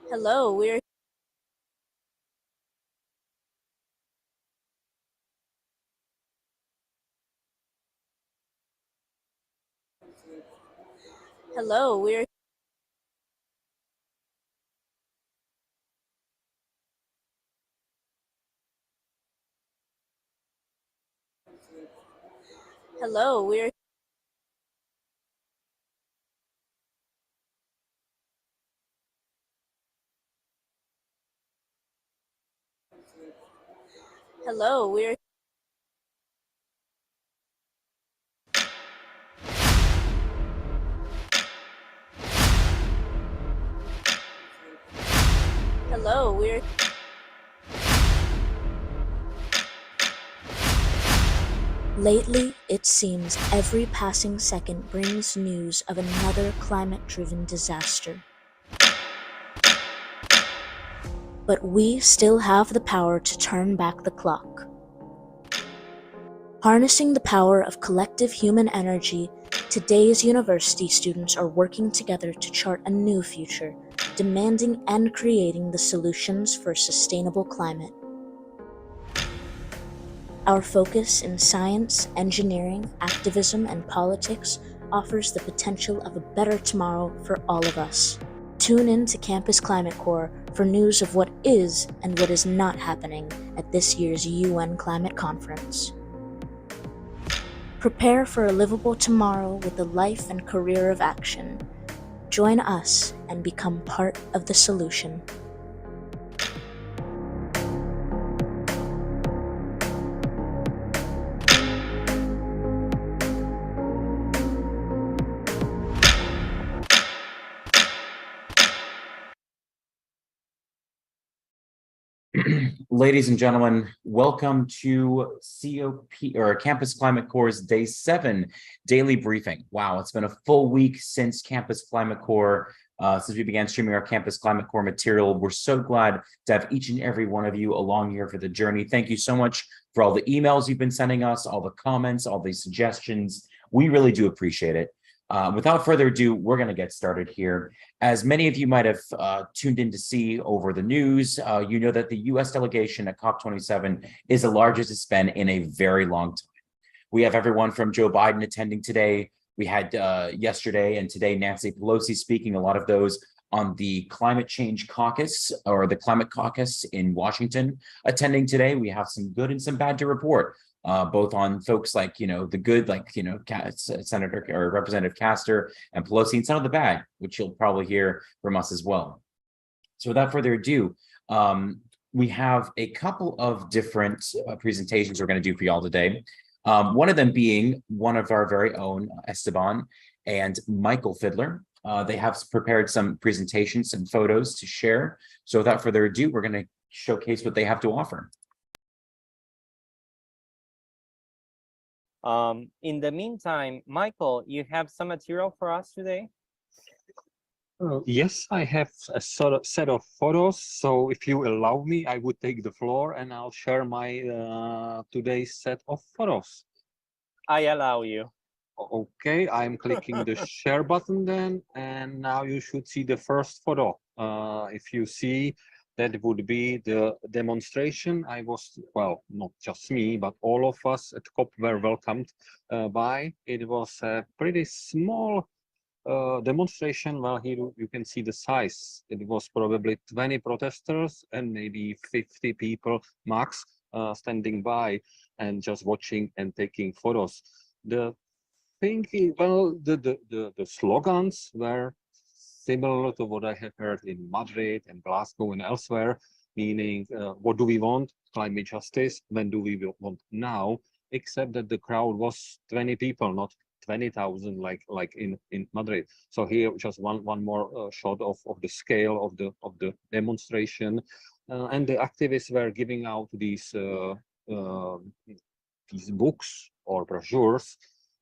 Hello, we're hello, we're hello, we're hello, we're hello, we're Lately, it seems every passing second brings news of another climate-driven disaster. But we still have the power to turn back the clock. Harnessing the power of collective human energy, today's university students are working together to chart a new future, demanding and creating the solutions for a sustainable climate. Our focus in science, engineering, activism, and politics offers the potential of a better tomorrow for all of us. Tune in to Campus Climate Corps for news of what is and what is not happening at this year's UN Climate Conference. Prepare for a livable tomorrow with a life and career of action. Join us and become part of the solution. Ladies and gentlemen, welcome to COP or Campus Climate Corps' Day 7 daily briefing. Wow, it's been a full week since Campus Climate Corps, since we began streaming our Campus Climate Corps material. We're so glad to have each and every one of you along here for the journey. Thank you so much for all the emails you've been sending us, all the comments, all the suggestions. We really do appreciate it. Without further ado, we're going to get started here. As many of you might have tuned in to see over the news, you know that the U.S. delegation at COP27 is the largest it's been in a very long time. We have everyone from Joe Biden attending today. We had yesterday and today Nancy Pelosi speaking, a lot of those on the Climate Change Caucus or the Climate Caucus in Washington attending today. We have some good and some bad to report. Both on folks like, the good, like, Senator or Representative Castor and Pelosi, and some of the bad, which you'll probably hear from us as well. So without further ado, we have a couple of different presentations we're going to do for y'all today. One of them being one of our very own Esteban and Michael Fiddler. They have prepared some presentations, some photos to share. So without further ado, we're going to showcase what they have to offer. In the meantime, Michael, you have some material for us today? Yes, I have a sort of set of photos. So if you allow me, I would take the floor and I'll share my today's set of photos. I allow you. Okay, I'm clicking the share button then, and now you should see the first photo. If you see, that would be the demonstration. I was, well, not just me, but all of us at COP were welcomed by. It was a pretty small demonstration. Well, here you can see the size. It was probably 20 protesters and maybe 50 people max standing by and just watching and taking photos. The thing is, well, the slogans were similar to what I have heard in Madrid and Glasgow and elsewhere, meaning what do we want? Climate justice. When do we want? Now, except that the crowd was 20 people, not 20,000 like in Madrid. So here just one more shot of the scale of the demonstration, and the activists were giving out these books or brochures,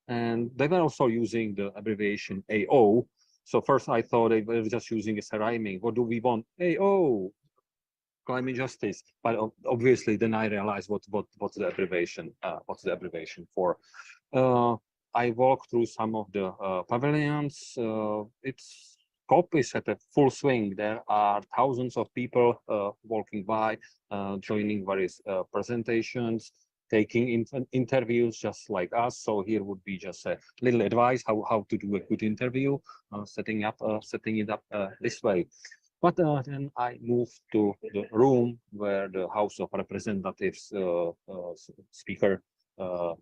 and they were also using the abbreviation AO. So first I thought they were just using it as a rhyming. What do we want? AO, climate justice. But obviously then I realized what's the abbreviation. What's the abbreviation for? I walked through some of the pavilions. It's COP is at a full swing. There are thousands of people walking by, joining various presentations, taking interviews just like us. So here would be just a little advice how to do a good interview, setting it up this way. But then I moved to the room where the House of Representatives Speaker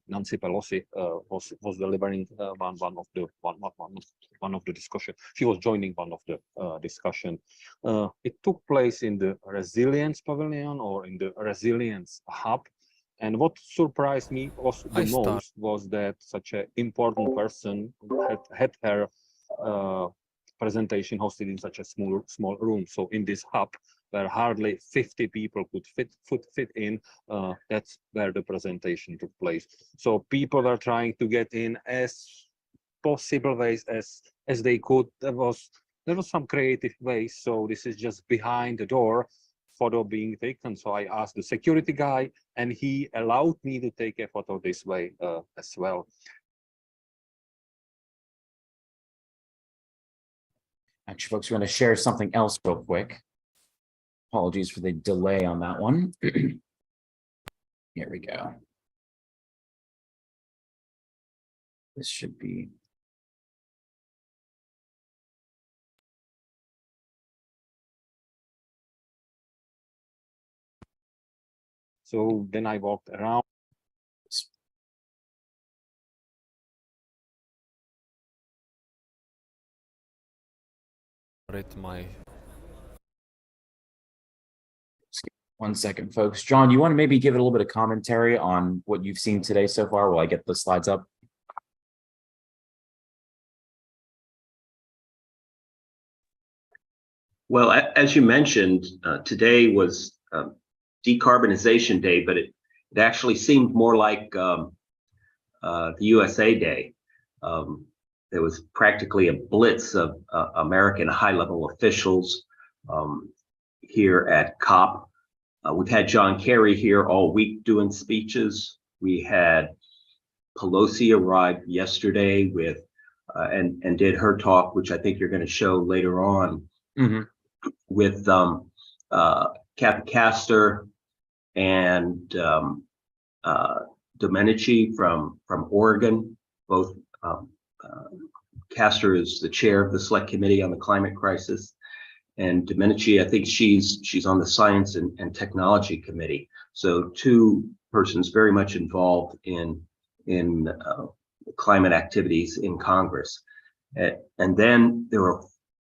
Nancy Pelosi was delivering one of the discussion. She was joining one of the discussion. It took place in the Resilience Pavilion or in the Resilience Hub. And what surprised me most was that such an important person had her presentation hosted in such a small room. So in this hub, where hardly 50 people could fit in, that's where the presentation took place. So people were trying to get in as possible ways as they could. There was some creative ways. So this is just behind the door, photo being taken. So I asked the security guy, and he allowed me to take a photo this way as well. Actually, folks, we're going to share something else real quick. Apologies for the delay on that one. Here we go. This should be. So then I walked around. My 1 second, folks. John, you want to maybe give it a little bit of commentary on what you've seen today so far while I get the slides up? Well, as you mentioned, today was Decarbonization Day, but it actually seemed more like the USA Day. There was practically a blitz of American high-level officials here at COP. We've had John Kerry here all week doing speeches. We had Pelosi arrive yesterday with and did her talk, which I think you're going to show later on, with Kathy Castor and Domenici from Oregon. Both Castor is the chair of the Select Committee on the Climate Crisis, and Domenici, I think she's on the Science and Technology Committee. So two persons very much involved in climate activities in Congress. And then there were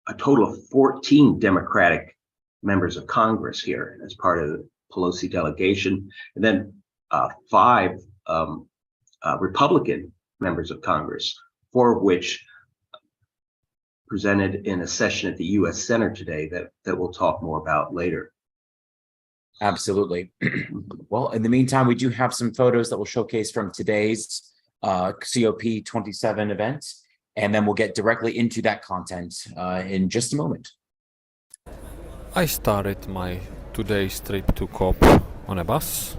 a total of 14 Democratic members of Congress here as part of the Pelosi delegation, and then 5 Republican members of Congress, 4 of which presented in a session at the U.S. Senate today that we'll talk more about later. Absolutely. Well, in the meantime, we do have some photos that will showcase from today's COP27 event, and then we'll get directly into that content in just a moment. I started my today's trip to COP on a bus,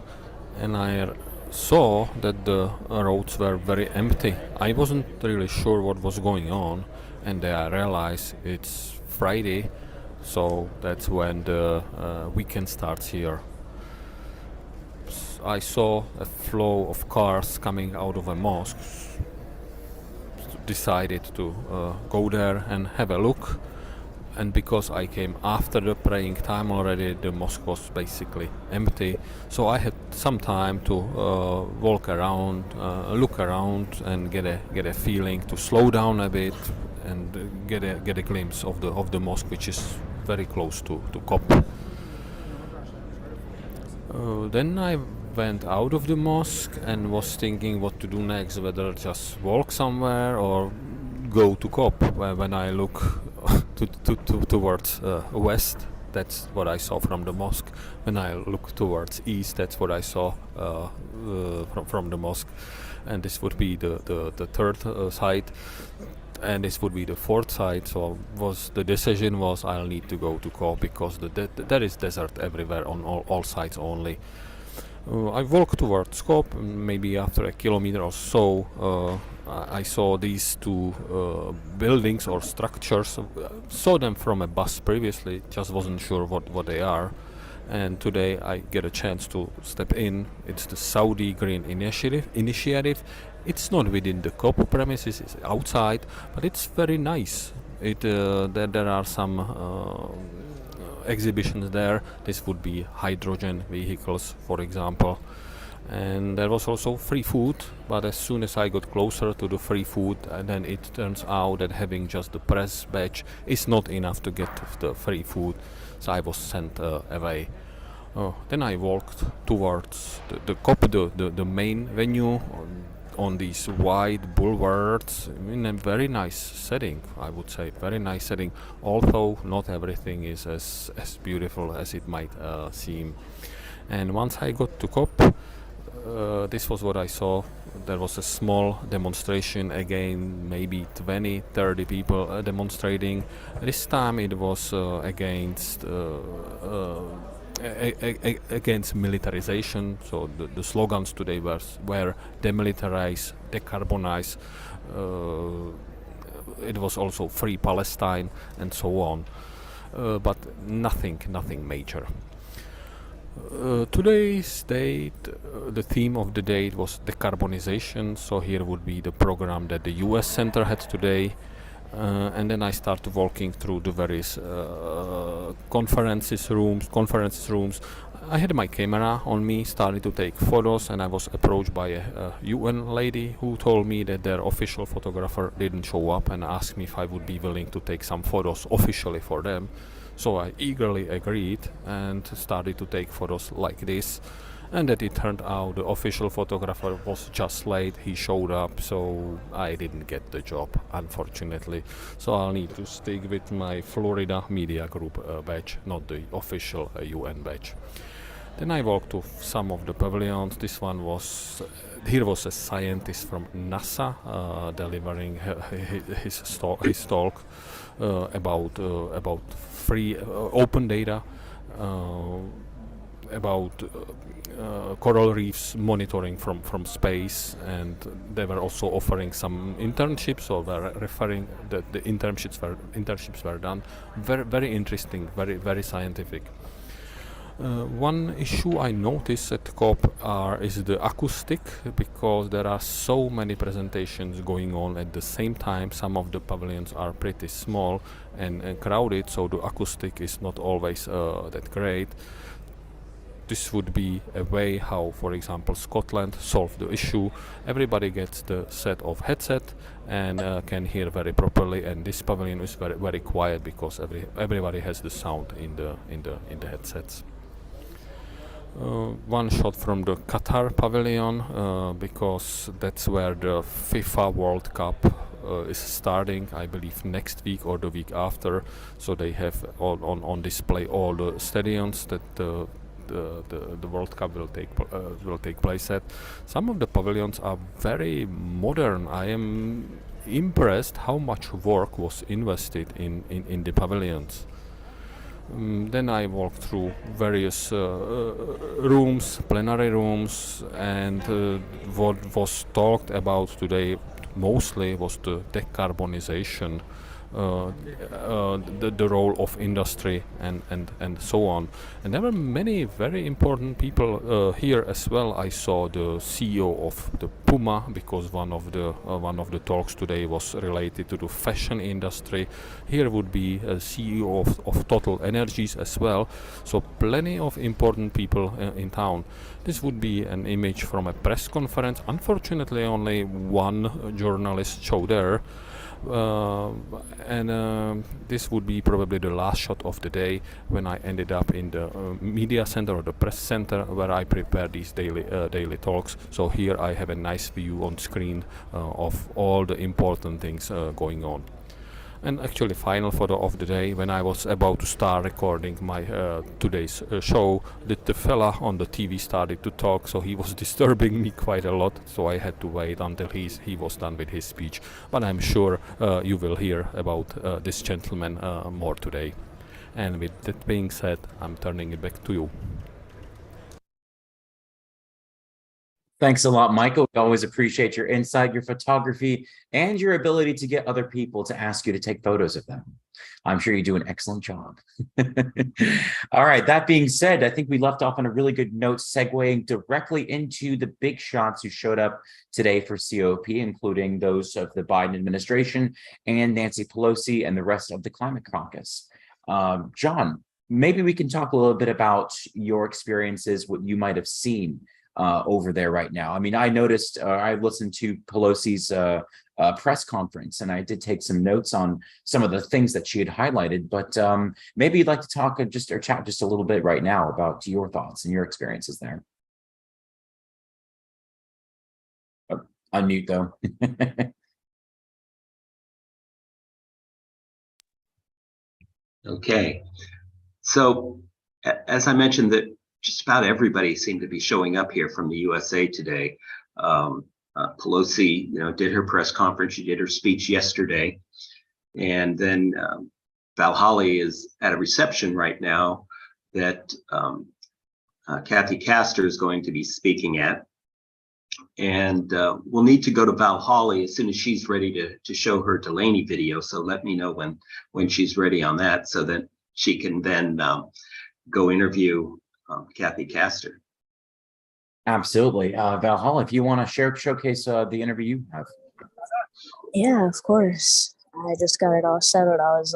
and I saw that the roads were very empty. I wasn't really sure what was going on, and then I realized it's Friday, so that's when the weekend starts here. I saw a flow of cars coming out of a mosque. Decided to go there and have a look, and because I came after the praying time already, the mosque was basically empty, so I had some time to walk around, look around, and get a feeling, to slow down a bit and get a glimpse of the mosque, which is very close to COP. Then I went out of the mosque and was thinking what to do next, whether just walk somewhere or go to COP. When I look towards west, that's what I saw from the mosque. When I look towards east, that's what I saw from the mosque. And this would be the third site, and this would be the fourth site. So the decision was I'll need to go to COP because there is desert everywhere on all sides only. I walked towards COP, maybe after a kilometer or so, I saw these two buildings or structures. Saw them from a bus previously, just wasn't sure what they are. And today I get a chance to step in. It's the Saudi Green Initiative. It's not within the COP premises, it's outside, but it's very nice. There are some exhibitions there. This would be hydrogen vehicles, for example. And there was also free food, but as soon as I got closer to the free food, then it turns out that having just the press badge is not enough to get the free food, so I was sent away. Then I walked towards the COP, the main venue, on these wide boulevards in a very nice setting, I would say, very nice setting, although not everything is as beautiful as it might seem. And once I got to COP, this was what I saw. There was a small demonstration, again maybe 20-30 people demonstrating. This time it was against militarization. So the slogans today were demilitarize, decarbonize. It was also free Palestine and so on, but nothing major. Today's date, the theme of the day was decarbonization. So here would be the program that the US Center had today. And then I started walking through the various conference rooms. I had my camera on me, started to take photos, and I was approached by a UN lady who told me that their official photographer didn't show up and asked me if I would be willing to take some photos officially for them. So I eagerly agreed and started to take photos like this. And that it turned out the official photographer was just late. He showed up, so I didn't get the job, unfortunately. So I'll need to stick with my Florida Media Group badge, not the official UN badge. Then I walked to some of the pavilions. Here was a scientist from NASA delivering his talk about free open data, about coral reefs monitoring from space, and they were also offering some internships, or were referring that the internships were done. Very interesting, very scientific. One issue I noticed at COP is the acoustic, because there are so many presentations going on at the same time. Some of the pavilions are pretty small and crowded, so the acoustic is not always that great. This would be a way how, for example, Scotland solved the issue. Everybody gets the set of headset and can hear very properly, and this pavilion is very quiet because everybody has the sound in the headsets. One shot from the Qatar pavilion, because that's where the FIFA World Cup is starting, I believe next week or the week after. So they have on display all the stadiums that the World Cup will take place at. Some of the pavilions are very modern. I am impressed how much work was invested in the pavilions. Then I walked through various rooms, plenary rooms, and what was talked about today mostly was the decarbonization, the role of industry and so on. And there were many very important people here as well. I saw the CEO of the Puma, because one of the talks today was related to the fashion industry. Here would be a CEO of Total Energies as well. So plenty of important people in town. This would be an image from a press conference. Unfortunately, only one journalist showed there. This would be probably the last shot of the day, when I ended up in the media center or the press center, where I prepare these daily talks. So here I have a nice view on screen of all the important things going on. And actually, final photo of the day, when I was about to start recording my today's show, the fella on the TV started to talk, so he was disturbing me quite a lot, so I had to wait until he was done with his speech. But I'm sure you will hear about this gentleman more today. And with that being said, I'm turning it back to you. Thanks a lot, Michael. We always appreciate your insight, your photography, and your ability to get other people to ask you to take photos of them. I'm sure you do an excellent job. All right, that being said, I think we left off on a really good note, segueing directly into the big shots who showed up today for COP, including those of the Biden administration and Nancy Pelosi and the rest of the Climate Caucus. John, maybe we can talk a little bit about your experiences, what you might have seen over there right now. I mean, I noticed, I listened to Pelosi's press conference, and I did take some notes on some of the things that she had highlighted, but maybe you'd like to talk or chat just a little bit right now about your thoughts and your experiences there. Unmute though. Okay, so as I mentioned, that just about everybody seemed to be showing up here from the USA today. Pelosi, did her press conference. She did her speech yesterday, and then Val Holly is at a reception right now that Kathy Castor is going to be speaking at, and we'll need to go to Val Holly as soon as she's ready to show her Delaney video. So let me know when she's ready on that, so that she can then go interview Kathy Castor. Absolutely. Val Holly, if you want to showcase the interview you have. Yeah, of course. I just got it all settled. I was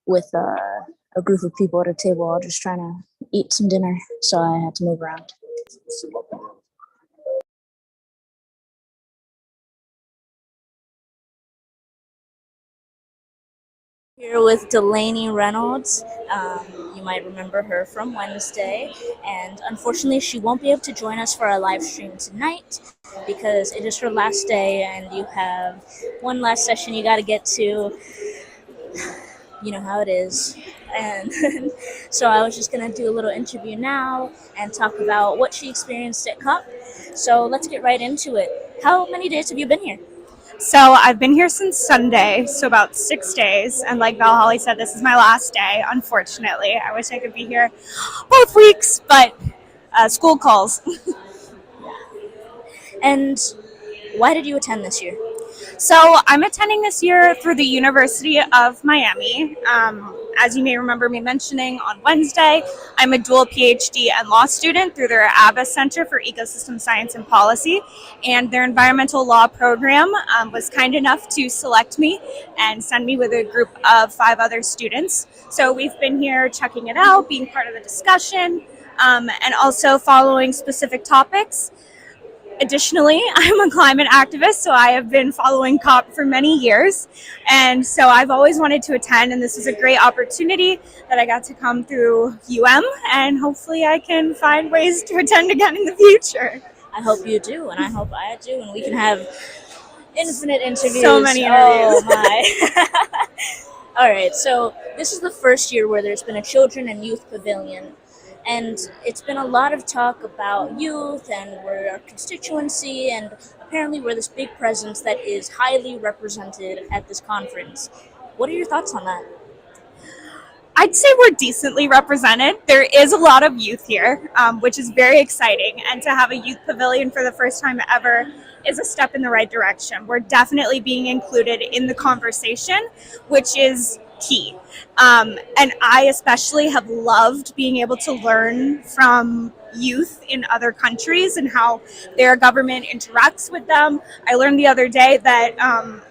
with a group of people at a table, all just trying to eat some dinner, so I had to move around. Here with Delaney Reynolds. You might remember her from Wednesday, and unfortunately she won't be able to join us for our live stream tonight because it is her last day and you have one last session you got to get to. You know how it is. And so I was just going to do a little interview now and talk about what she experienced at COP. So let's get right into it. How many days have you been here? So I've been here since Sunday, so about 6 days. And like Val Holly said, this is my last day, unfortunately. I wish I could be here both weeks, but school calls. And why did you attend this year? So I'm attending this year through the University of Miami. As you may remember me mentioning on Wednesday, I'm a dual PhD and law student through their Abbas Center for Ecosystem Science and Policy, and their environmental law program was kind enough to select me and send me with a group of 5 other students. So we've been here checking it out, being part of the discussion, and also following specific topics. Additionally, I'm a climate activist, so I have been following COP for many years. And so I've always wanted to attend, and this is a great opportunity that I got to come through UM, and hopefully I can find ways to attend again in the future. I hope you do, and I hope I do, and we can have infinite interviews. So many interviews. Oh my. All right, so this is the first year where there's been a children and youth pavilion. And it's been a lot of talk about youth, and we're our constituency, and apparently we're this big presence that is highly represented at this conference. What are your thoughts on that? I'd say we're decently represented. There is a lot of youth here, which is very exciting. And to have a youth pavilion for the first time ever is a step in the right direction. We're definitely being included in the conversation, which is key. And I especially have loved being able to learn from youth in other countries and how their government interacts with them. I learned the other day that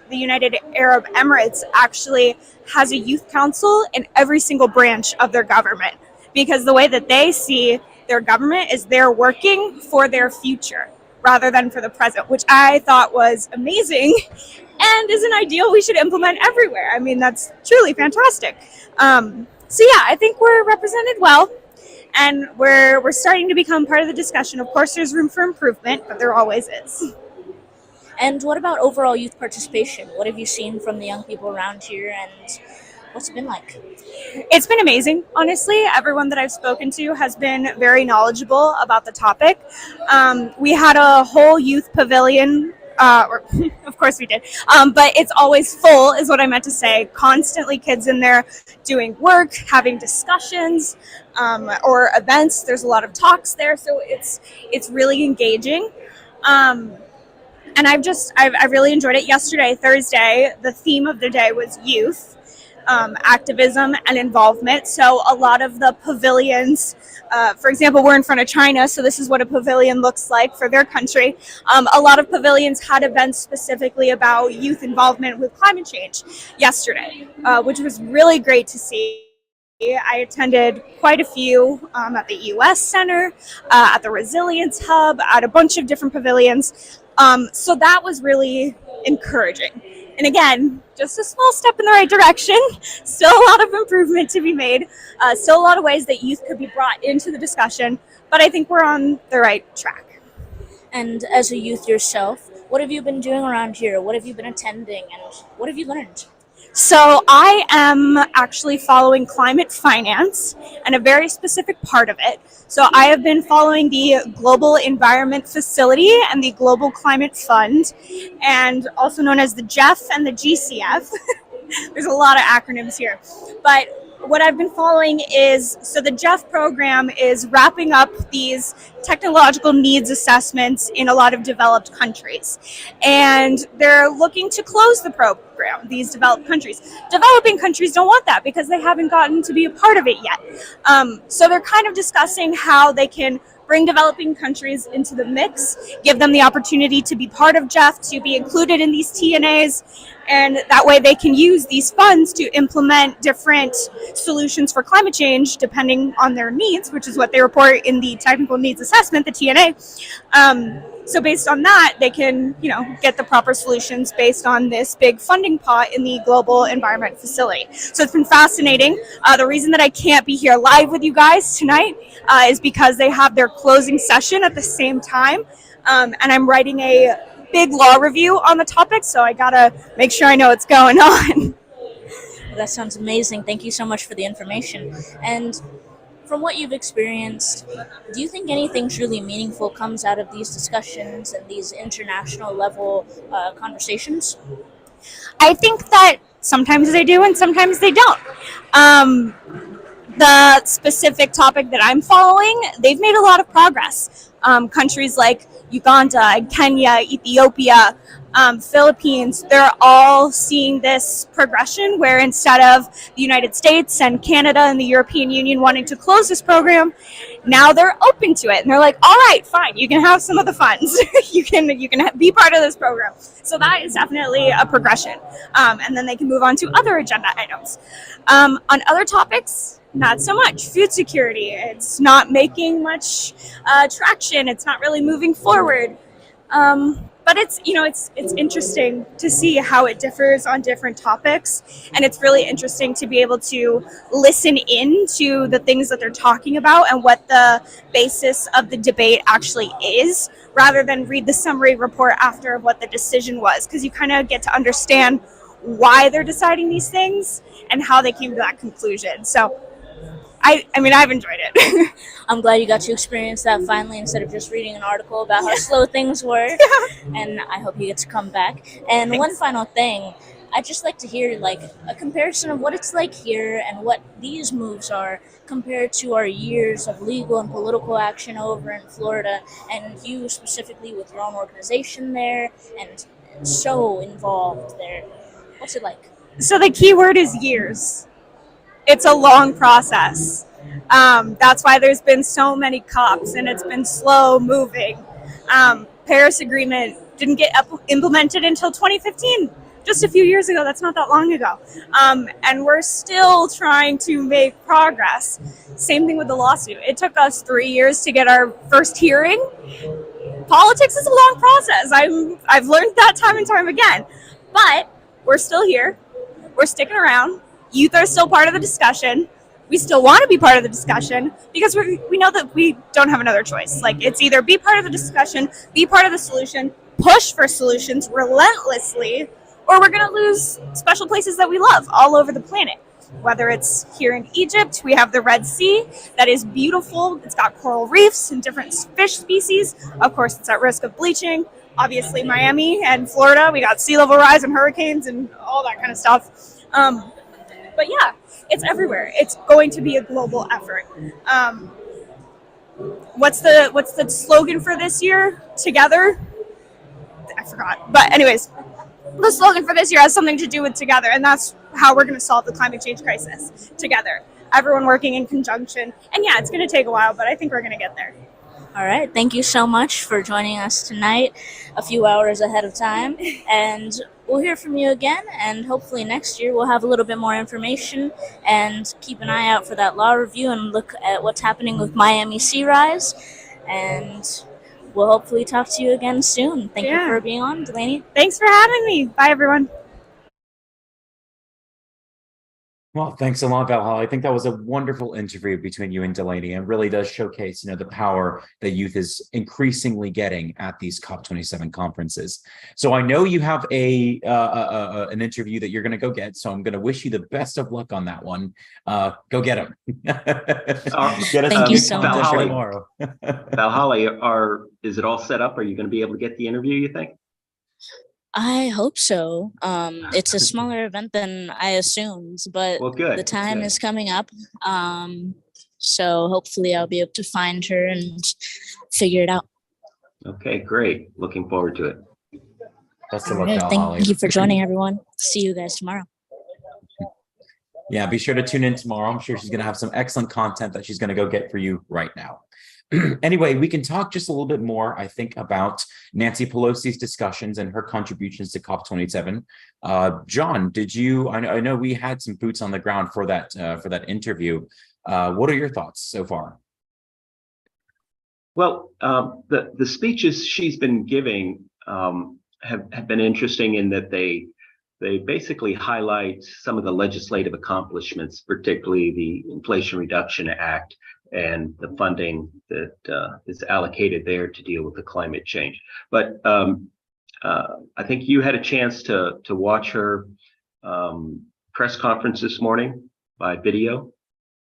the United Arab Emirates actually has a youth council in every single branch of their government, because the way that they see their government is they're working for their future rather than for the present, which I thought was amazing and is an ideal we should implement everywhere. I mean, that's truly fantastic. So yeah, I think we're represented well, and we're starting to become part of the discussion. Of course, there's room for improvement, but there always is. And what about overall youth participation? What have you seen from the young people around here, and what's it been like? It's been amazing, honestly. Everyone that I've spoken to has been very knowledgeable about the topic. We had a whole youth pavilion or of course we did. But it's always full, is what I meant to say. Constantly kids in there doing work, having discussions, or events. There's a lot of talks there, so it's really engaging. And I've really enjoyed it. Yesterday, Thursday, the theme of the day was youth, activism, and involvement. So a lot of the pavilions, for example, we're in front of China, so this is what a pavilion looks like for their country. A lot of pavilions had events specifically about youth involvement with climate change yesterday, which was really great to see. I attended quite a few at the US Center, at the Resilience Hub, at a bunch of different pavilions. So that was really encouraging. And again, just a small step in the right direction. Still a lot of improvement to be made. Still a lot of ways that youth could be brought into the discussion, but I think we're on the right track. And as a youth yourself, what have you been doing around here? What have you been attending, and what have you learned? So I am actually following climate finance and a very specific part of it. So I have been following the Global Environment Facility and the Global Climate Fund, and also known as the GEF and the GCF. There's a lot of acronyms here. But what I've been following is, so the GEF program is wrapping up these technological needs assessments in a lot of developed countries. And they're looking to close the program, these developed countries. Developing countries don't want that because they haven't gotten to be a part of it yet. So they're kind of discussing how they can bring developing countries into the mix, give them the opportunity to be part of GEF, to be included in these TNAs, and that way they can use these funds to implement different solutions for climate change depending on their needs, which is what they report in the technical needs assessment, the TNA. So based on that, they can, get the proper solutions based on this big funding pot in the Global Environment Facility. So it's been fascinating. The reason that I can't be here live with you guys tonight is because they have their closing session at the same time. And I'm writing a big law review on the topic, so I gotta make sure I know what's going on. Well, that sounds amazing. Thank you so much for the information. And from what you've experienced, do you think anything truly meaningful comes out of these discussions and these international level conversations? I think that sometimes they do and sometimes they don't. The specific topic that I'm following, they've made a lot of progress. Countries like Uganda, Kenya, Ethiopia, Philippines, they're all seeing this progression where instead of the United States and Canada and the European Union wanting to close this program, now they're open to it. And they're like, all right, fine, you can have some of the funds. you can be part of this program. So that is definitely a progression. And then they can move on to other agenda items. On other topics, not so much. Food security, it's not making much traction. It's not really moving forward. But it's interesting to see how it differs on different topics. And it's really interesting to be able to listen in to the things that they're talking about and what the basis of the debate actually is, rather than read the summary report after what the decision was, because you kind of get to understand why they're deciding these things and how they came to that conclusion. So I've enjoyed it. I'm glad you got to experience that finally instead of just reading an article about how slow things were. And I hope you get to come back. And Thanks. one final thing, I'd just like to hear a comparison of what it's like here and what these moves are compared to our years of legal and political action over in Florida, and you specifically with your own organization there and so involved there. What's it like? So the key word is years. It's a long process. That's why there's been so many COPs and it's been slow moving. Paris Agreement didn't get implemented until 2015, just a few years ago. That's not that long ago. And we're still trying to make progress. Same thing with the lawsuit. It took us 3 years to get our first hearing. Politics is a long process. I've learned that time and time again. But we're still here. We're sticking around. Youth are still part of the discussion. We still want to be part of the discussion because we know that we don't have another choice. It's either be part of the discussion, be part of the solution, push for solutions relentlessly, or we're going to lose special places that we love all over the planet. Whether it's here in Egypt, we have the Red Sea that is beautiful. It's got coral reefs and different fish species. Of course, it's at risk of bleaching. obviously Miami and Florida. We got sea level rise and hurricanes and all that kind of stuff. But yeah, it's everywhere. It's going to be a global effort. What's the slogan for this year? Together? I forgot. But anyways, the slogan for this year has something to do with together, and that's how we're going to solve the climate change crisis together. Everyone working in conjunction. And yeah, it's going to take a while, but I think we're going to get there. All right. Thank you so much for joining us tonight, a few hours ahead of time. And we'll hear from you again. And hopefully next year we'll have a little bit more information, and keep an eye out for that law review and look at what's happening with Miami sea rise. And we'll hopefully talk to you again soon. Thank you for being on, Delaney. Thanks for having me. Bye, everyone. Well, thanks a lot, Valhalla. I think that was a wonderful interview between you and Delaney, and really does showcase, the power that youth is increasingly getting at these COP27 conferences. So I know you have an interview that you're going to go get. So I'm going to wish you the best of luck on that one. Go get him. Thank you so much. Tomorrow. Valhalla, is it all set up? Are you going to be able to get the interview, you think? I hope so. It's a smaller event than I assumed, but Well, good. the time good. is coming up. So hopefully I'll be able to find her and figure it out. Okay, great. Looking forward to it. Best of All luck, right, Valhalla. thank you for joining, everyone. See you guys tomorrow. Yeah, be sure to tune in tomorrow. I'm sure she's going to have some excellent content that she's going to go get for you right now. Anyway, we can talk just a little bit more, I think, about Nancy Pelosi's discussions and her contributions to COP27. John, I know we had some boots on the ground for that interview. What are your thoughts so far? Well, the speeches she's been giving have been interesting in that they basically highlight some of the legislative accomplishments, particularly the Inflation Reduction Act and the funding that is allocated there to deal with the climate change. But I think you had a chance to watch her press conference this morning by video.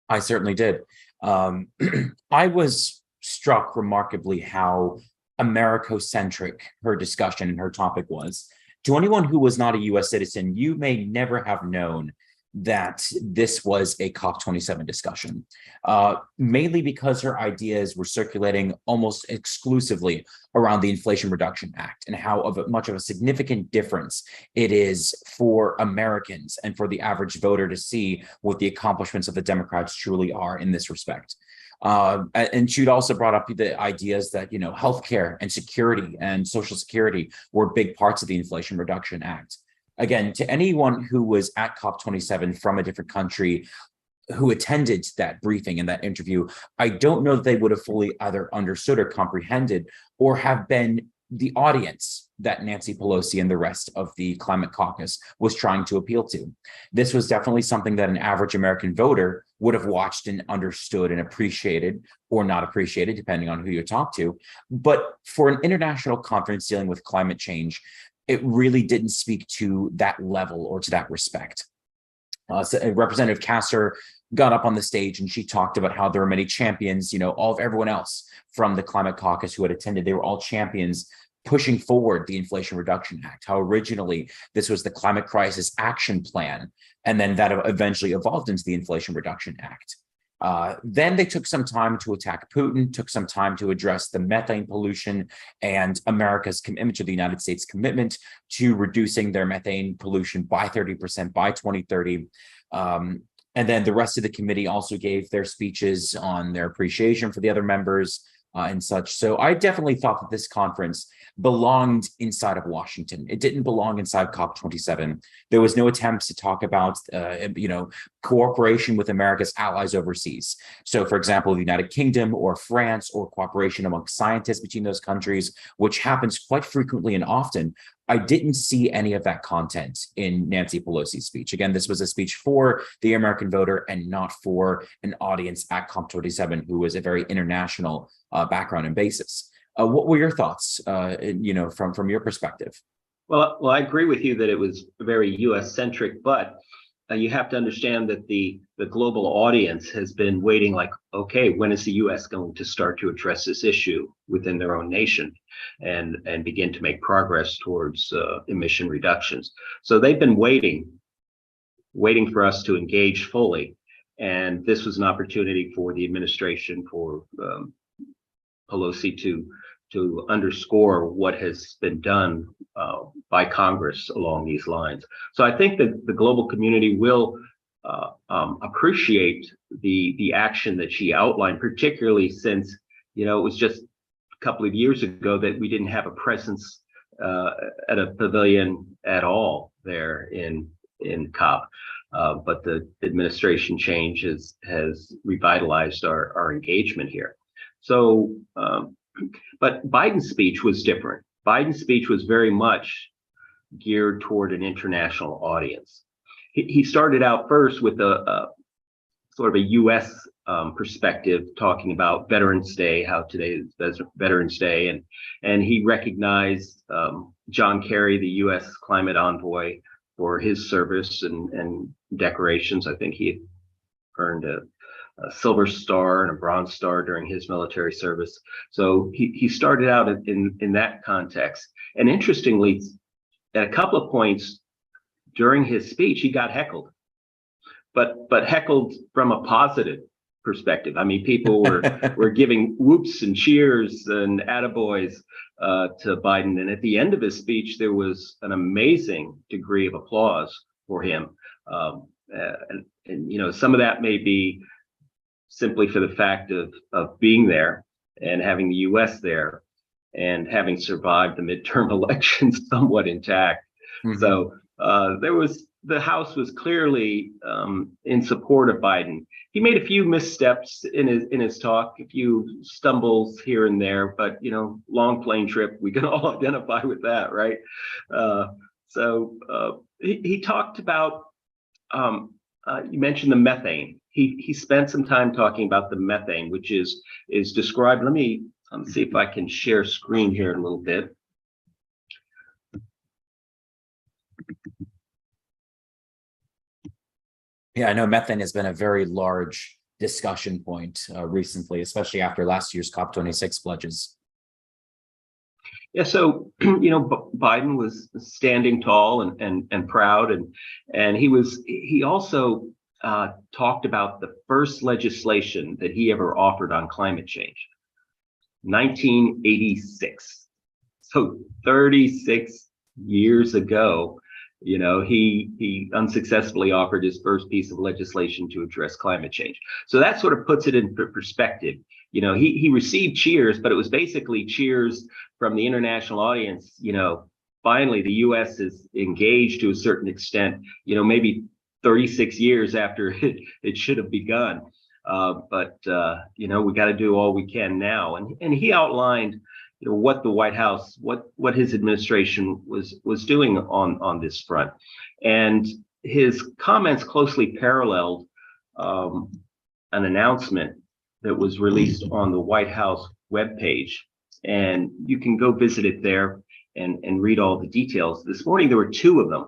I certainly did. I was struck remarkably how Americocentric her discussion and her topic was. To anyone who was not a U.S. citizen, you may never have known that this was a COP27 discussion, mainly because her ideas were circulating almost exclusively around the Inflation Reduction Act and how much of a significant difference it is for Americans and for the average voter to see what the accomplishments of the Democrats truly are in this respect. And she'd also brought up the ideas that, healthcare and security and Social Security were big parts of the Inflation Reduction Act. Again, to anyone who was at COP27 from a different country who attended that briefing and that interview, I don't know that they would have fully either understood or comprehended or have been the audience that Nancy Pelosi and the rest of the Climate Caucus was trying to appeal to. This was definitely something that an average American voter would have watched and understood and appreciated, or not appreciated, depending on who you talk to. But for an international conference dealing with climate change, it really didn't speak to that level or to that respect. So Representative Kasser got up on the stage and she talked about how there were many champions, all of everyone else from the Climate Caucus who had attended, they were all champions pushing forward the Inflation Reduction Act, how originally this was the Climate Crisis Action Plan, and then that eventually evolved into the Inflation Reduction Act. Then they took some time to attack Putin, took some time to address the methane pollution and America's commitment to the United States commitment to reducing their methane pollution by 30% by 2030. And then the rest of the committee also gave their speeches on their appreciation for the other members and such. So I definitely thought that this conference belonged inside of Washington. It didn't belong inside COP27. There was no attempts to talk about, cooperation with America's allies overseas. So, for example, the United Kingdom or France, or cooperation among scientists between those countries, which happens quite frequently and often. I didn't see any of that content in Nancy Pelosi's speech. Again, this was a speech for the American voter and not for an audience at COP27 who was a very international background and basis. What were your thoughts, from your perspective? Well, I agree with you that it was very U.S. centric, but you have to understand that the global audience has been waiting like, okay, when is the US going to start to address this issue within their own nation and begin to make progress towards emission reductions? So they've been waiting for us to engage fully. And this was an opportunity for the administration, for Pelosi to underscore what has been done by Congress along these lines. So I think that the global community will appreciate the action that she outlined, particularly since, it was just a couple of years ago that we didn't have a presence at a pavilion at all there in COP. But the administration change has revitalized our engagement here. So, but Biden's speech was different. Biden's speech was very much geared toward an international audience. He started out first with a sort of a U.S. Perspective, talking about Veterans Day, how today is Veterans Day, and he recognized John Kerry, the U.S. climate envoy, for his service and decorations. I think he had earned a Silver Star and a Bronze Star during his military service. So he started out in that context. And interestingly, at a couple of points during his speech, he got heckled, but heckled from a positive perspective. I mean, people were giving whoops and cheers and attaboys to Biden. And at the end of his speech, there was an amazing degree of applause for him. And some of that may be simply for the fact of being there and having the U.S. there and having survived the midterm elections somewhat intact. Mm-hmm. So the House was clearly in support of Biden. He made a few missteps in his talk, a few stumbles here and there, but long plane trip, we can all identify with that, right? He talked about, you mentioned the methane. He spent some time talking about the methane, which is described. Let me see if I can share screen here a little bit. Yeah, I know methane has been a very large discussion point recently, especially after last year's COP26 pledges. Yeah, so Biden was standing tall and proud, and he also talked about the first legislation that he ever offered on climate change, 1986. So 36 years ago, he unsuccessfully offered his first piece of legislation to address climate change. So that sort of puts it in perspective. He received cheers, but it was basically cheers from the international audience. Finally, the U.S. is engaged to a certain extent, maybe 36 years after it should have begun. But we got to do all we can now. And he outlined what the White House, what his administration was doing on this front. And his comments closely paralleled an announcement that was released on the White House webpage. And you can go visit it there and read all the details. This morning, there were two of them.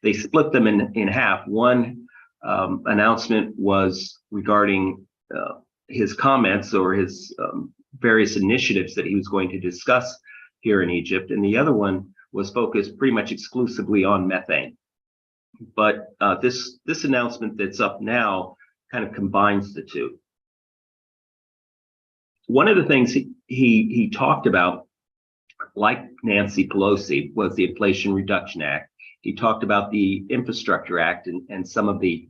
They split them in half. One announcement was regarding his comments or his various initiatives that he was going to discuss here in Egypt. And the other one was focused pretty much exclusively on methane. But this announcement that's up now kind of combines the two. One of the things he talked about, like Nancy Pelosi, was the Inflation Reduction Act. He talked about the Infrastructure Act and some of the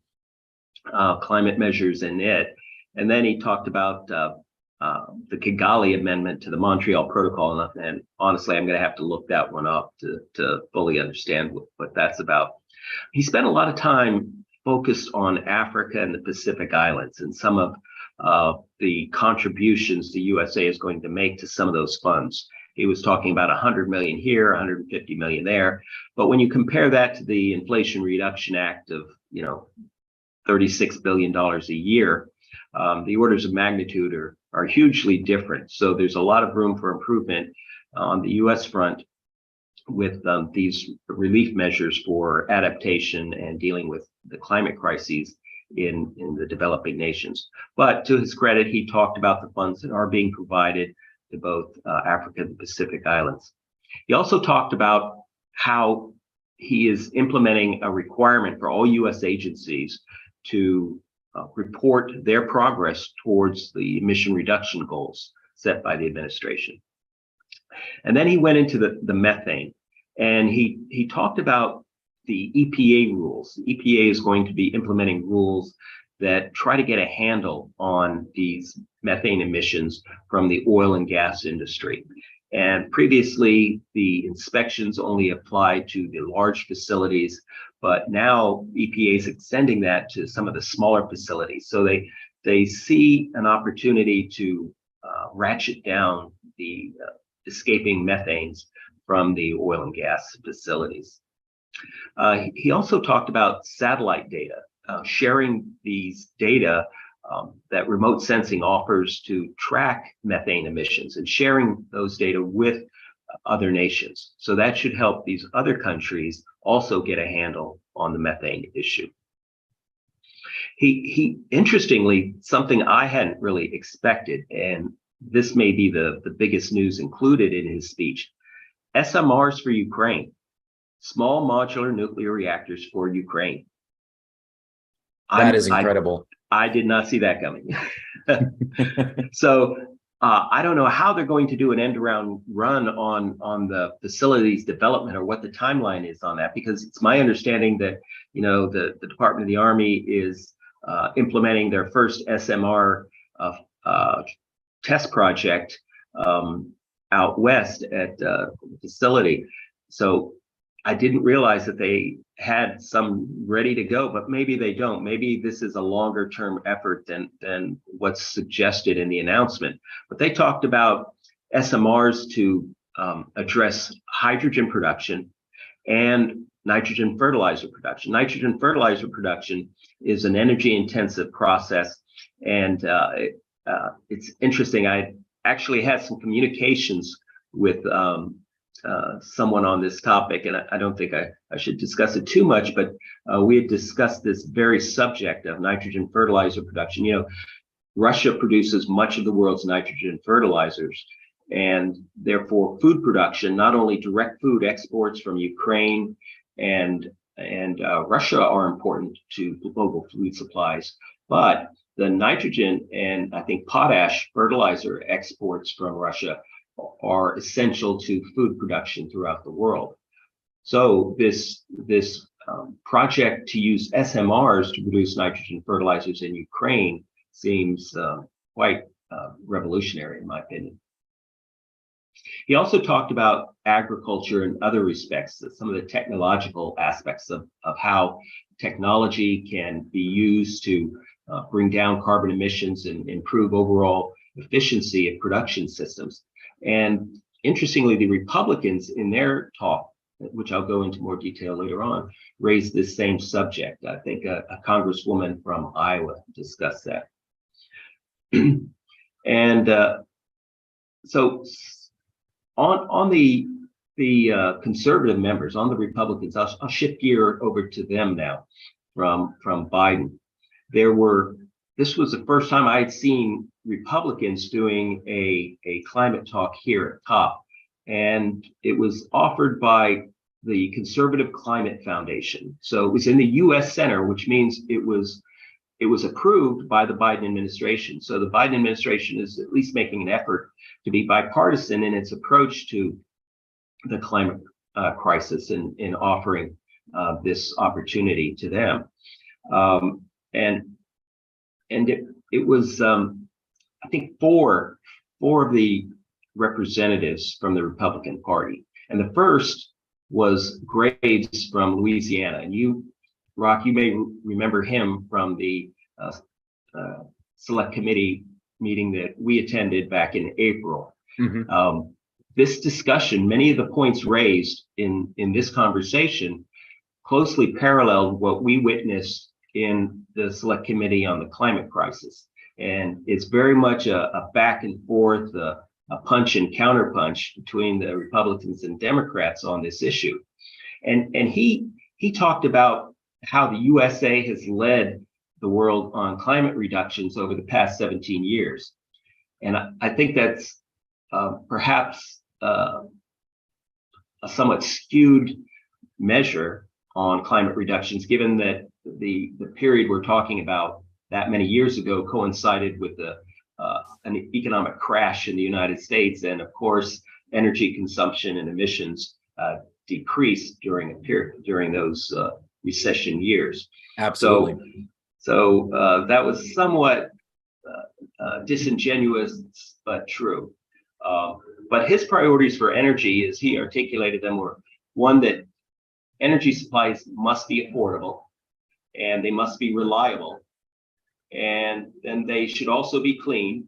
climate measures in it. And then he talked about the Kigali Amendment to the Montreal Protocol. And honestly, I'm going to have to look that one up to fully understand what that's about. He spent a lot of time focused on Africa and the Pacific Islands and some of the contributions the USA is going to make to some of those funds. He was talking about 100 million here, 150 million there. But when you compare that to the Inflation Reduction Act of, $36 billion a year, the orders of magnitude are hugely different. So there's a lot of room for improvement on the US front with these relief measures for adaptation and dealing with the climate crises in the developing nations. But to his credit, he talked about the funds that are being provided to both Africa and the Pacific Islands. He also talked about how he is implementing a requirement for all U.S. agencies to report their progress towards the emission reduction goals set by the administration. And then he went into the methane, and he talked about the EPA rules. The EPA is going to be implementing rules that try to get a handle on these methane emissions from the oil and gas industry. And previously, the inspections only applied to the large facilities, but now EPA is extending that to some of the smaller facilities. So they see an opportunity to ratchet down the escaping methanes from the oil and gas facilities. He also talked about satellite data, sharing these data that remote sensing offers to track methane emissions and sharing those data with other nations. So that should help these other countries also get a handle on the methane issue. He interestingly, something I hadn't really expected, and this may be the biggest news included in his speech, SMRs for Ukraine, small modular nuclear reactors for Ukraine. That is incredible. I did not see that coming. So I don't know how they're going to do an end-around run on the facilities development or what the timeline is on that, because it's my understanding that, you know, the Department of the Army is implementing their first SMR test project out west at the facility. So I didn't realize that they had some ready to go, but maybe they don't. Maybe this is a longer term effort than what's suggested in the announcement. But they talked about SMRs to address hydrogen production and nitrogen fertilizer production. Nitrogen fertilizer production is an energy intensive process. And it's interesting. I actually had some communications with someone on this topic, and I don't think I should discuss it too much, but we had discussed this very subject of nitrogen fertilizer production. You know, Russia produces much of the world's nitrogen fertilizers, and therefore food production, not only direct food exports from Ukraine and Russia are important to global food supplies, but the nitrogen and I think potash fertilizer exports from Russia are essential to food production throughout the world. So this project to use SMRs to produce nitrogen fertilizers in Ukraine seems quite revolutionary, in my opinion. He also talked about agriculture in other respects, some of the technological aspects of how technology can be used to bring down carbon emissions and improve overall efficiency of production systems. And interestingly, the Republicans in their talk, which I'll go into more detail later on, raised this same subject. I think a congresswoman from Iowa discussed that. And so on the conservative members, on the Republicans, I'll shift gear over to them now from Biden. This was the first time I had seen Republicans doing a climate talk here at COP, and it was offered by the Conservative Climate Foundation. So it was in the U.S. Center, which means it was approved by the Biden administration. So the Biden administration is at least making an effort to be bipartisan in its approach to the climate crisis and in offering this opportunity to them. And it was, I think, four of the representatives from the Republican Party. And the first was Graves from Louisiana. And you, Rock, you may remember him from the select committee meeting that we attended back in April. Mm-hmm. This discussion, many of the points raised in this conversation closely paralleled what we witnessed in the select committee on the climate crisis. And it's very much a back and forth, a punch and counter punch between the Republicans and Democrats on this issue. And he talked about how the USA has led the world on climate reductions over the past 17 years. And I think that's perhaps a somewhat skewed measure on climate reductions, given that the period we're talking about that many years ago coincided with an economic crash in the United States, and of course, energy consumption and emissions decreased during those recession years. Absolutely. So that was somewhat disingenuous, but true. But his priorities for energy, as he articulated them, were one, that energy supplies must be affordable and they must be reliable. And then they should also be clean,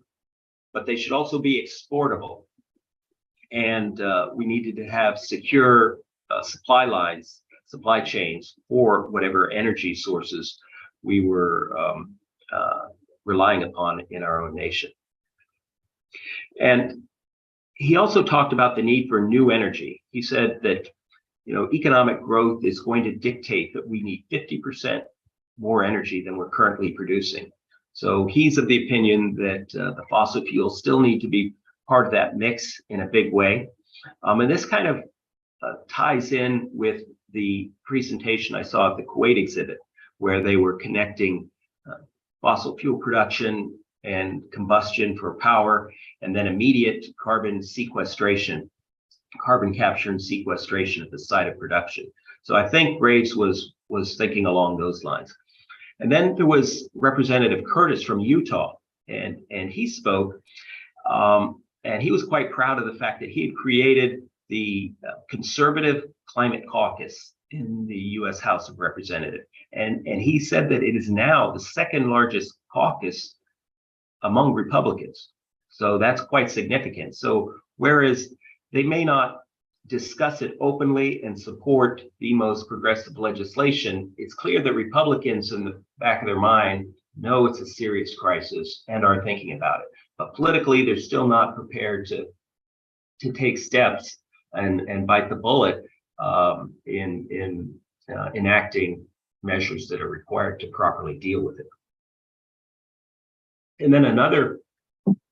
but they should also be exportable. And we needed to have secure supply lines, supply chains for whatever energy sources we were relying upon in our own nation. And he also talked about the need for new energy. He said that, economic growth is going to dictate that we need 50% more energy than we're currently producing. So he's of the opinion that the fossil fuels still need to be part of that mix in a big way. And this kind of ties in with the presentation I saw at the Kuwait exhibit, where they were connecting fossil fuel production and combustion for power, and then immediate carbon sequestration, carbon capture and sequestration at the site of production. So I think Graves was thinking along those lines. And then there was Representative Curtis from Utah, and he spoke, and he was quite proud of the fact that he had created the Conservative Climate Caucus in the U.S. House of Representatives. And he said that it is now the second largest caucus among Republicans. So that's quite significant. So whereas they may not discuss it openly and support the most progressive legislation, it's clear that Republicans in the back of their mind know it's a serious crisis and are thinking about it. But politically, they're still not prepared to take steps and bite the bullet in enacting measures that are required to properly deal with it. And then another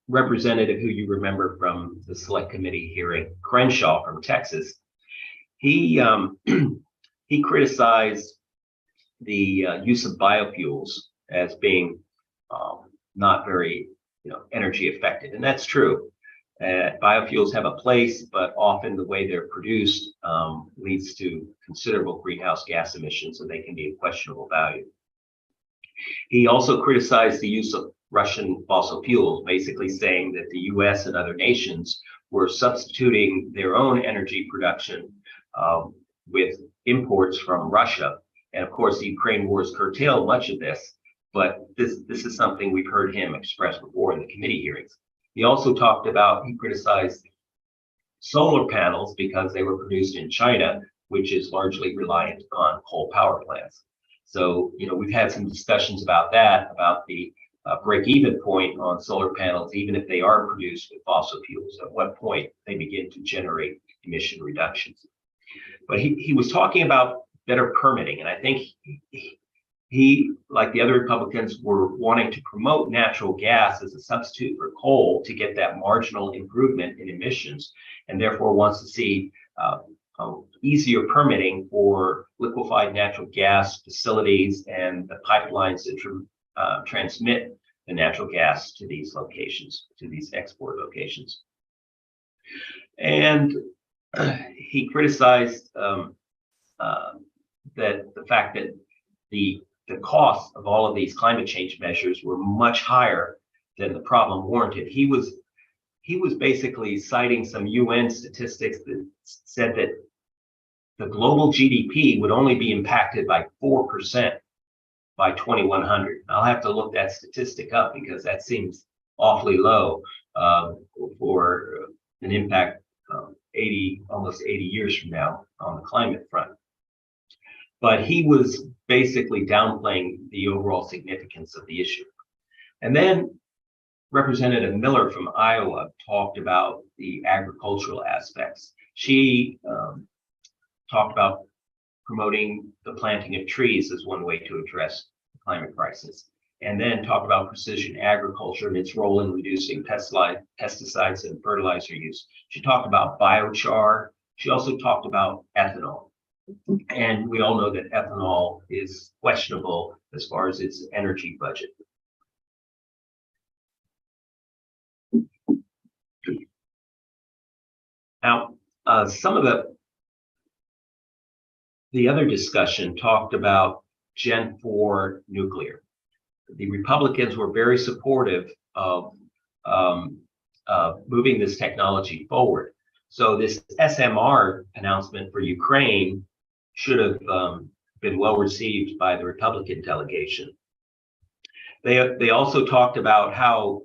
representative who you remember from the select committee hearing, Crenshaw from Texas, he criticized the use of biofuels as being not very energy effective, and that's true. Biofuels have a place, but often the way they're produced leads to considerable greenhouse gas emissions, and they can be of questionable value. He also criticized the use of Russian fossil fuels, basically saying that the US and other nations were substituting their own energy production with imports from Russia. And of course, the Ukraine war has curtailed much of this, but this is something we've heard him express before in the committee hearings. He also he criticized solar panels because they were produced in China, which is largely reliant on coal power plants. So, we've had some discussions about that, about the break-even point on solar panels, even if they are produced with fossil fuels, at what point they begin to generate emission reductions. But he was talking about better permitting, and I think he, like the other Republicans, were wanting to promote natural gas as a substitute for coal to get that marginal improvement in emissions, and therefore wants to see easier permitting for liquefied natural gas facilities and the pipelines that transmit the natural gas to these locations, to these export locations. And he criticized that the fact that the cost of all of these climate change measures were much higher than the problem warranted. He was basically citing some UN statistics that said that the global GDP would only be impacted by 4% by 2100. I'll have to look that statistic up because that seems awfully low for an impact almost 80 years from now on the climate front. But he was basically downplaying the overall significance of the issue. And then Representative Miller from Iowa talked about the agricultural aspects. She talked about promoting the planting of trees as one way to address the climate crisis. And then talked about precision agriculture and its role in reducing pesticides and fertilizer use. She talked about biochar. She also talked about ethanol. And we all know that ethanol is questionable as far as its energy budget. Now, some of the other discussion talked about Gen 4 nuclear. The Republicans were very supportive of moving this technology forward. So this SMR announcement for Ukraine should have been well received by the Republican delegation. They also talked about how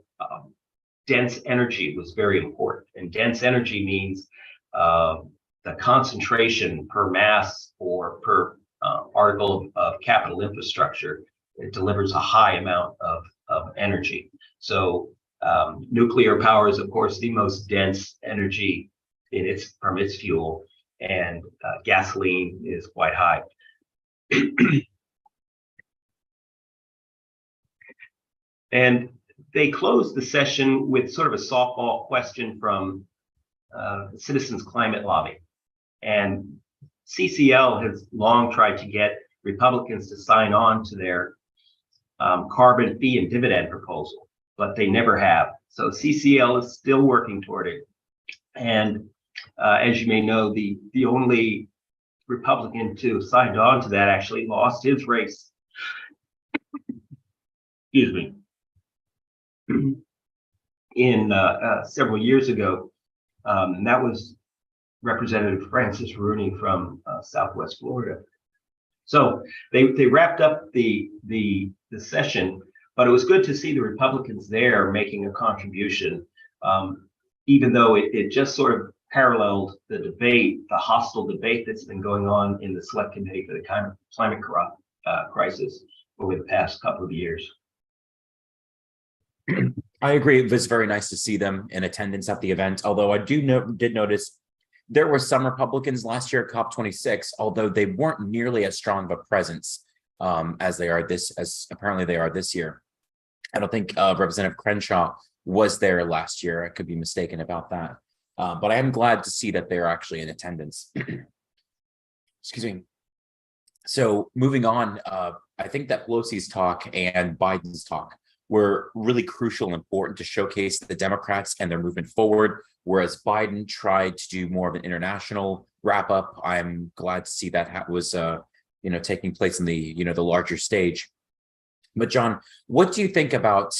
dense energy was very important, and dense energy means the concentration per mass or per article of capital infrastructure. It delivers a high amount of energy. So nuclear power is, of course, the most dense energy from its fuel, and gasoline is quite high. And they closed the session with sort of a softball question from the Citizens Climate Lobby. And CCL has long tried to get Republicans to sign on to their carbon fee and dividend proposal, but they never have. So CCL is still working toward it. And as you may know, the only Republican to have signed on to that actually lost his race. Excuse me. In several years ago, and that was Representative Francis Rooney from Southwest Florida. So they wrapped up the session, but it was good to see the Republicans there making a contribution, even though it just sort of paralleled the debate, the hostile debate that's been going on in the Select Committee for the Climate Crisis over the past couple of years. I agree. It was very nice to see them in attendance at the event, although I did notice there were some Republicans last year at COP26, although they weren't nearly as strong of a presence as apparently they are this year. I don't think Representative Crenshaw was there last year. I could be mistaken about that. But I am glad to see that they're actually in attendance. Excuse me. So moving on, I think that Pelosi's talk and Biden's talk were really crucial and important to showcase the Democrats and their movement forward, whereas Biden tried to do more of an international wrap up. I'm glad to see that was taking place in the the larger stage. But John, what do you think about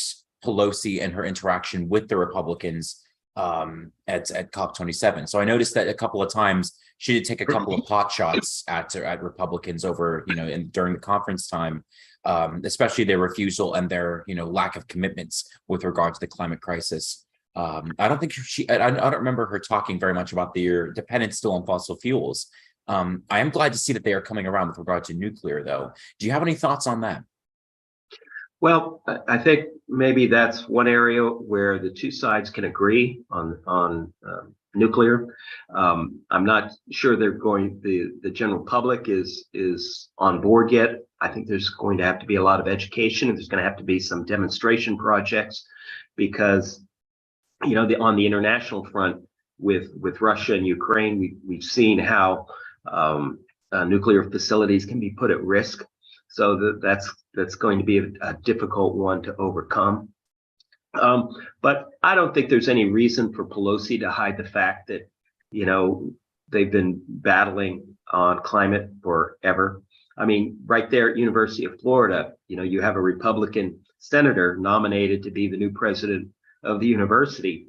Pelosi and her interaction with the Republicans at COP27? So I noticed that a couple of times she did take a couple of pot shots at Republicans over during the conference time. Especially their refusal and their lack of commitments with regard to the climate crisis. I don't think I don't remember her talking very much about their dependence still on fossil fuels. I am glad to see that they are coming around with regard to nuclear, though. Do you have any thoughts on that? Well, I think maybe that's one area where the two sides can agree on nuclear. I'm not sure the general public is on board yet. I think there's going to have to be a lot of education, and there's going to have to be some demonstration projects, because on the international front with Russia and Ukraine, we've seen how nuclear facilities can be put at risk. So that's going to be a difficult one to overcome. But I don't think there's any reason for Pelosi to hide the fact that they've been battling on climate forever. I mean, right there at University of Florida, you have a Republican senator nominated to be the new president of the university.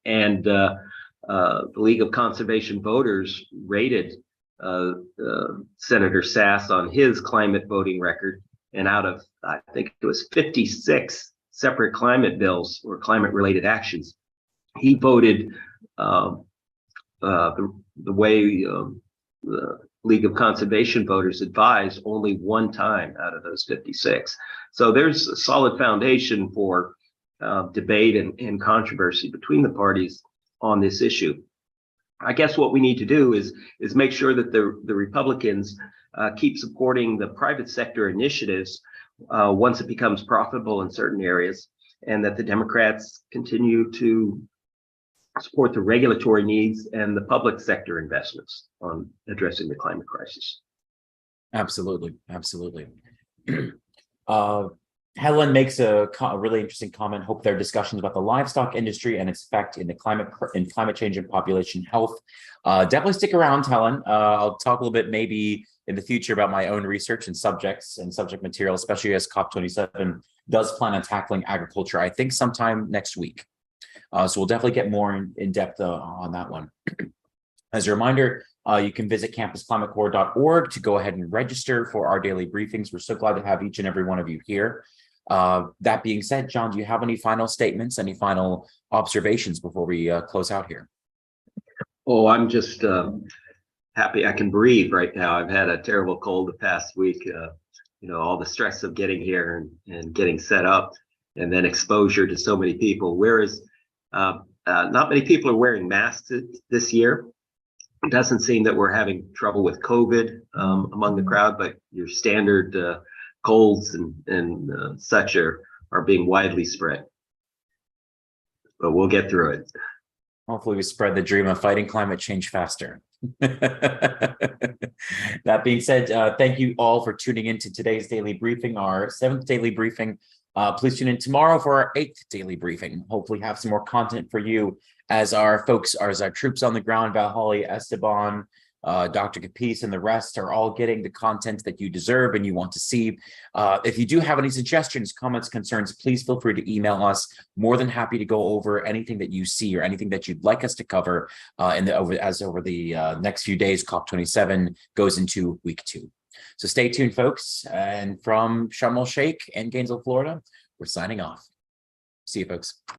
And the League of Conservation Voters rated Senator Sass on his climate voting record. And out of, I think it was 56 separate climate bills or climate related actions, he voted the way the League of Conservation Voters advised only one time out of those 56. So there's a solid foundation for debate and controversy between the parties on this issue. I guess what we need to do is make sure that the Republicans keep supporting the private sector initiatives once it becomes profitable in certain areas, and that the Democrats continue to support the regulatory needs and the public sector investments on addressing the climate crisis. Absolutely, absolutely. Helen makes a really interesting comment. Hope there are discussions about the livestock industry and its effect in the climate change and population health. Definitely stick around, Helen. I'll talk a little bit maybe in the future about my own research and subjects and subject material, especially as COP27 does plan on tackling agriculture, I think sometime next week. So we'll definitely get more in depth on that one. As a reminder, you can visit campusclimatecorps.org to go ahead and register for our daily briefings. We're so glad to have each and every one of you here. That being said, John, do you have any final statements, any final observations before we close out here? Oh, I'm just happy I can breathe right now. I've had a terrible cold the past week. All the stress of getting here and getting set up, and then exposure to so many people. Whereas not many people are wearing masks this year. It doesn't seem that we're having trouble with COVID among the crowd, but your standard colds and such are being widely spread. But we'll get through it. Hopefully we spread the dream of fighting climate change faster. That being said, thank you all for tuning into today's daily briefing, our 7th daily briefing. Please tune in tomorrow for our 8th daily briefing. Hopefully have some more content for you as our troops on the ground, Valhalla, Esteban, Dr. Capiz, and the rest are all getting the content that you deserve and you want to see. If you do have any suggestions, comments, concerns, please feel free to email us. More than happy to go over anything that you see or anything that you'd like us to cover over the next few days. COP27 goes into week 2. So stay tuned, folks. And from Sharm el Sheikh and Gainesville, Florida, we're signing off. See you, folks.